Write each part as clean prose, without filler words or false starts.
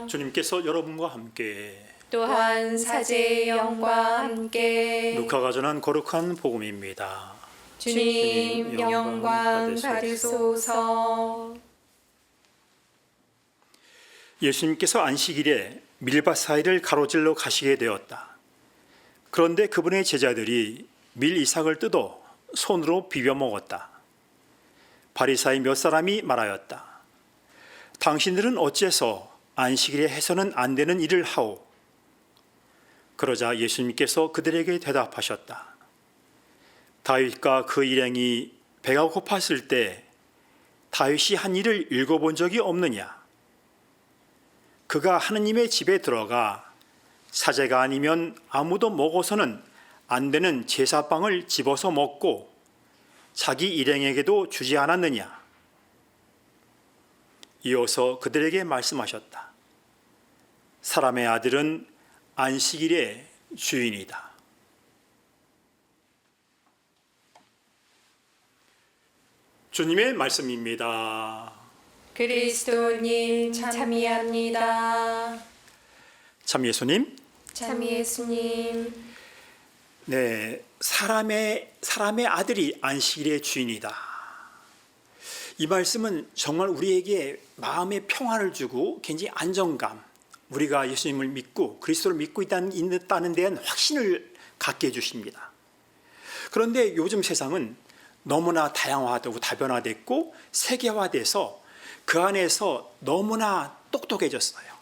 주님께서 여러분과 함께 또한 사제의 영과 함께 루카가 전한 거룩한 복음입니다. 주님 영광 받으소서. 예수님께서 안식일에 밀밭 사이를 가로질러 가시게 되었다. 그런데 그분의 제자들이 밀 이삭을 뜯어 손으로 비벼 먹었다. 바리사의 몇 사람이 말하였다. 당신들은 어째서 안식일에 해서는 안 되는 일을 하오? 그러자 예수님께서 그들에게 대답하셨다. 다윗과 그 일행이 배가 고팠을 때 다윗이 한 일을 읽어본 적이 없느냐? 그가 하느님의 집에 들어가 사제가 아니면 아무도 먹어서는 안 되는 제사빵을 집어서 먹고 자기 일행에게도 주지 않았느냐? 이어서 그들에게 말씀하셨다. 사람의 아들은 안식일의 주인이다. 주님의 말씀입니다. 그리스도님 참여합니다. 참 예수님, 참 예수님. 네, 사람의 아들이 안식일의 주인이다. 이 말씀은 정말 우리에게 마음의 평화를 주고 굉장히 안정감, 우리가 예수님을 믿고 그리스도를 믿고 있다는 데는 확신을 갖게 해주십니다. 그런데 요즘 세상은 너무나 다양화되고 다변화됐고 세계화돼서 그 안에서 너무나 똑똑해졌어요.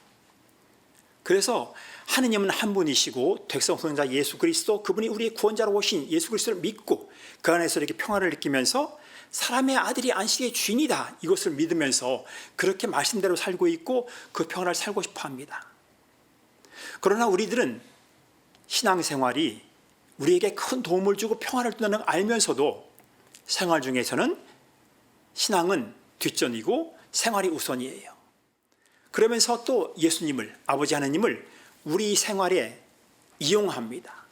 그래서 하느님은 한 분이시고 백성소자 예수 그리스도, 그분이 우리의 구원자로 오신 예수 그리스도를 믿고 그 안에서 이렇게 평화를 느끼면서 사람의 아들이 안식의 주인이다, 이것을 믿으면서 그렇게 말씀대로 살고 있고 그 평화를 살고 싶어 합니다. 그러나 우리들은 신앙생활이 우리에게 큰 도움을 주고 평화를 준다는 걸 알면서도 생활 중에서는 신앙은 뒷전이고 생활이 우선이에요. 그러면서 또 예수님을, 아버지 하나님을 우리 생활에 이용합니다.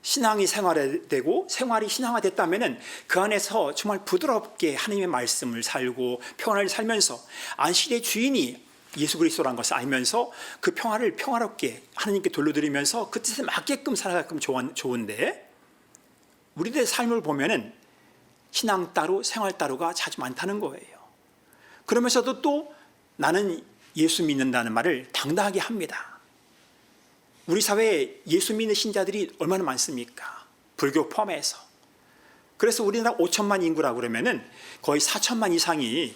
신앙이 생활화되고 생활이 신앙화됐다면 그 안에서 정말 부드럽게 하나님의 말씀을 살고 평화를 살면서 안식일의 주인이 예수 그리스도라는 것을 알면서 그 평화를 평화롭게 하나님께 돌려드리면서 그 뜻에 맞게끔 살아가끔 좋은데, 우리들의 삶을 보면은 신앙 따로 생활 따로가 자주 많다는 거예요. 그러면서도 또 나는 예수 믿는다는 말을 당당하게 합니다. 우리 사회에 예수 믿는 신자들이 얼마나 많습니까? 불교 포함해서. 그래서 우리나라 5천만 인구라고 그러면은 거의 4천만 이상이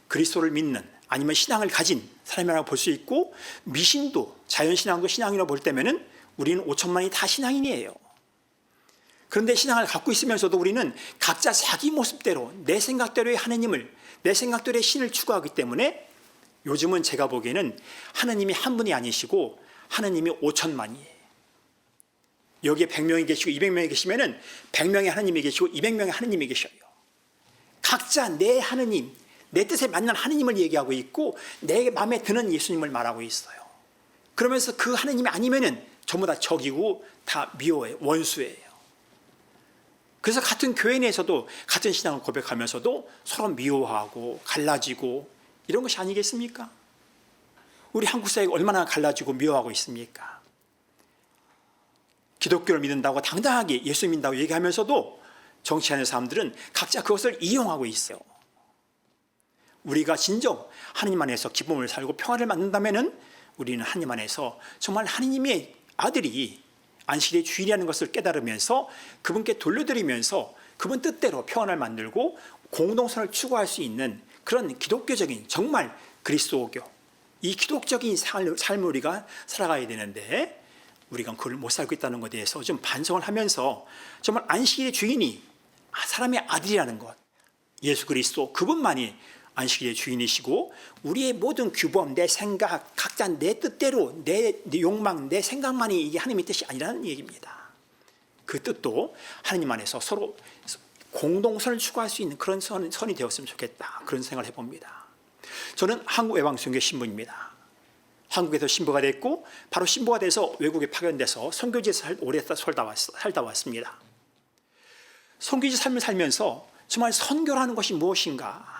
그리스도를 믿는 아니면 신앙을 가진 사람이라고 볼 수 있고, 미신도 자연신앙도 신앙이라고 볼 때면은 우리는 5천만이 다 신앙인이에요. 그런데 신앙을 갖고 있으면서도 우리는 각자 자기 모습대로 내 생각대로의 하느님을, 내 생각대로의 신을 추구하기 때문에 요즘은 제가 보기에는 하느님이 한 분이 아니시고 하느님이 5천만이에요. 여기에 100명이 계시고 200명이 계시면은 100명의 하느님이 계시고 200명의 하느님이 계셔요. 각자 내 하느님, 내 뜻에 맞는 하느님을 얘기하고 있고 내 마음에 드는 예수님을 말하고 있어요. 그러면서 그 하느님이 아니면은 전부 다 적이고 다 미워해요. 원수예요. 그래서 같은 교회 내에서도 같은 신앙을 고백하면서도 서로 미워하고 갈라지고 이런 것이 아니겠습니까? 우리 한국 사회가 얼마나 갈라지고 미워하고 있습니까? 기독교를 믿는다고 당당하게 예수 믿는다고 얘기하면서도 정치하는 사람들은 각자 그것을 이용하고 있어요. 우리가 진정 하나님 안에서 기쁨을 살고 평화를 만든다면 우리는 하나님 안에서 정말 하나님의 아들이 안식일의 주일이라는 것을 깨달으면서 그분께 돌려드리면서 그분 뜻대로 평안을 만들고 공동선을 추구할 수 있는 그런 기독교적인 정말 그리스도교, 이 기독적인 삶을 우리가 살아가야 되는데 우리가 그걸 못 살고 있다는 것에 대해서 좀 반성을 하면서 정말 안식일의 주인이 사람의 아들이라는 것, 예수 그리스도 그분만이 안식일의 주인이시고 우리의 모든 규범, 내 생각, 각자 내 뜻대로 내 욕망, 내 생각만이 이게 하나님의 뜻이 아니라는 얘기입니다. 그 뜻도 하나님 안에서 서로 공동선을 추구할 수 있는 그런 선이 되었으면 좋겠다, 그런 생각을 해봅니다. 저는 한국외방선교 신부입니다. 한국에서 신부가 됐고 바로 신부가 돼서 외국에 파견돼서 선교지에서 오래 살다 왔습니다. 선교지 삶을 살면서 정말 선교라는 것이 무엇인가,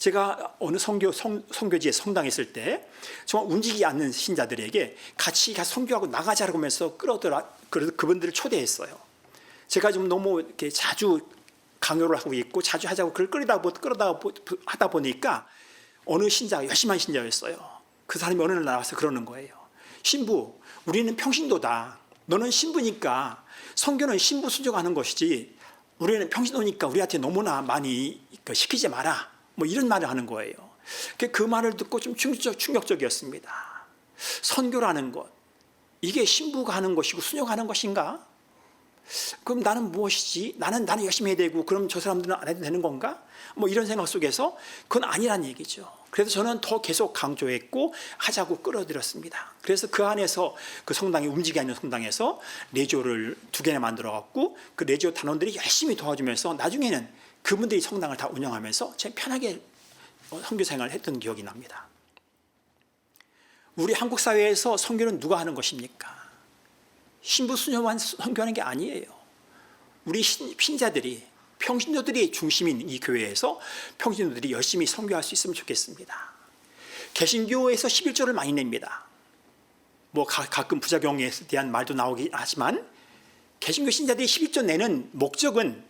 제가 어느 선교지에 성당에 있을 때 정말 움직이지 않는 신자들에게 같이 선교하고 나가자라고 하면서 그래서 그분들을 초대했어요. 제가 좀 너무 이렇게 자주 강요를 하고 있고 자주 하자고 그걸 하다 보니까 어느 신자가 열심한 신자였어요. 그 사람이 어느 날 나와서 그러는 거예요. 신부, 우리는 평신도다. 너는 신부니까 선교는 신부 순종하는 것이지 우리는 평신도니까 우리한테 너무나 많이 시키지 마라. 뭐 이런 말을 하는 거예요. 그 말을 듣고 좀 충격적이었습니다. 선교라는 것, 이게 신부가 하는 것이고 순종하는 것인가? 그럼 나는 무엇이지? 나는 열심히 해야 되고 그럼 저 사람들은 안 해도 되는 건가? 뭐 이런 생각 속에서 그건 아니란 얘기죠. 그래서 저는 더 계속 강조했고 하자고 끌어들였습니다. 그래서 그 안에서 그 성당이 움직이지 않는 성당에서 레지오를 2개나 만들어 갖고 그 레지오 단원들이 열심히 도와주면서 나중에는 그분들이 성당을 다 운영하면서 제 편하게 선교 생활을 했던 기억이 납니다. 우리 한국 사회에서 선교는 누가 하는 것입니까? 신부 수녀만 선교하는 게 아니에요. 우리 신자들이, 평신도들이 중심인 이 교회에서 평신도들이 열심히 선교할 수 있으면 좋겠습니다. 개신교에서 11조를 많이 냅니다. 뭐 가끔 부작용에 대한 말도 나오긴 하지만 개신교 신자들이 11조 내는 목적은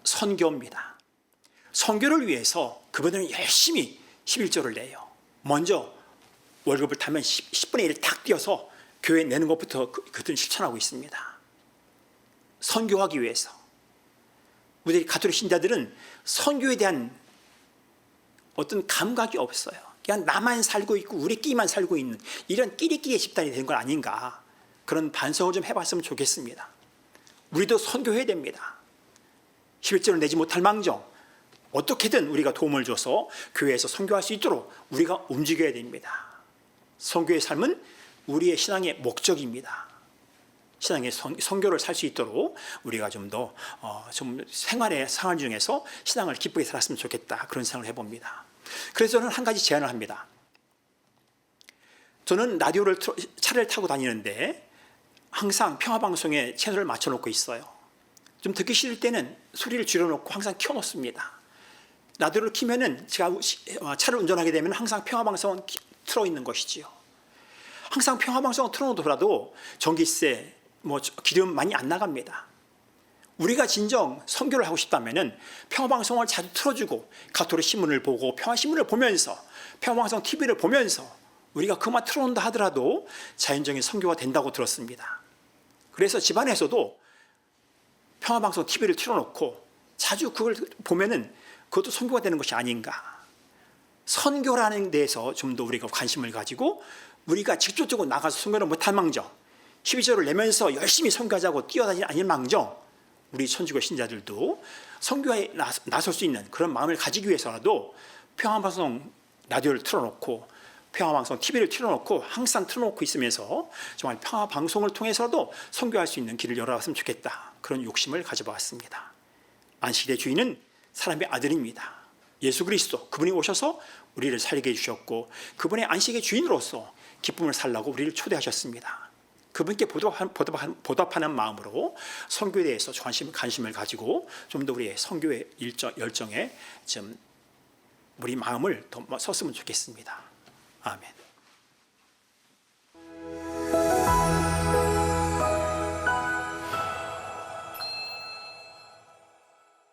선교입니다. 선교를 위해서 그분들은 열심히 11조를 내요. 먼저 월급을 타면 10분의 1을 탁 띄어서 교회에 내는 것부터 그들은 실천하고 있습니다. 선교하기 위해서. 우리 가톨릭 신자들은 선교에 대한 어떤 감각이 없어요. 그냥 나만 살고 있고 우리끼리만 살고 있는 이런 끼리끼리의 집단이 되는 건 아닌가, 그런 반성을 좀 해봤으면 좋겠습니다. 우리도 선교해야 됩니다. 11조를 내지 못할 망정 어떻게든 우리가 도움을 줘서 교회에서 선교할 수 있도록 우리가 움직여야 됩니다. 선교의 삶은 우리의 신앙의 목적입니다. 신앙의 선교를 살 수 있도록 우리가 좀 더 생활 중에서 신앙을 기쁘게 살았으면 좋겠다, 그런 생각을 해봅니다. 그래서 저는 한 가지 제안을 합니다. 저는 차를 타고 다니는데 항상 평화방송에 채널을 맞춰놓고 있어요. 좀 듣기 싫을 때는 소리를 줄여놓고 항상 켜놓습니다. 라디오를 켜면은 제가 차를 운전하게 되면 항상 평화방송은 틀어있는 것이지요. 항상 평화방송을 틀어놓더라도 전기세, 기름 많이 안 나갑니다. 우리가 진정 선교를 하고 싶다면은 평화방송을 자주 틀어주고 가톨릭 신문을 보고 평화신문을 보면서 평화방송 TV를 보면서 우리가 그만 틀어놓는다 하더라도 자연적인 선교가 된다고 들었습니다. 그래서 집안에서도 평화방송 TV를 틀어놓고 자주 그걸 보면은 그것도 선교가 되는 것이 아닌가. 선교라는 데에서 좀 더 우리가 관심을 가지고 우리가 직접적으로 나가서 선교를 못할 망정 12조를 내면서 열심히 선교하자고 뛰어다니는 아닌 망정 우리 천주교 신자들도 선교에 나설 수 있는 그런 마음을 가지기 위해서라도 평화방송 라디오를 틀어놓고 평화방송 TV를 틀어놓고 항상 틀어놓고 있으면서 정말 평화방송을 통해서도 선교할 수 있는 길을 열어왔으면 좋겠다, 그런 욕심을 가져보았습니다. 안식일의 주인은 사람의 아들입니다. 예수 그리스도, 그분이 오셔서 우리를 살게 해주셨고 그분의 안식의 주인으로서 기쁨을 살라고 우리를 초대하셨습니다. 그분께 보답하는 마음으로 선교에 대해서 관심을 가지고 좀 더 우리의 선교의 열정에 좀 우리 마음을 더 썼으면 좋겠습니다. 아멘.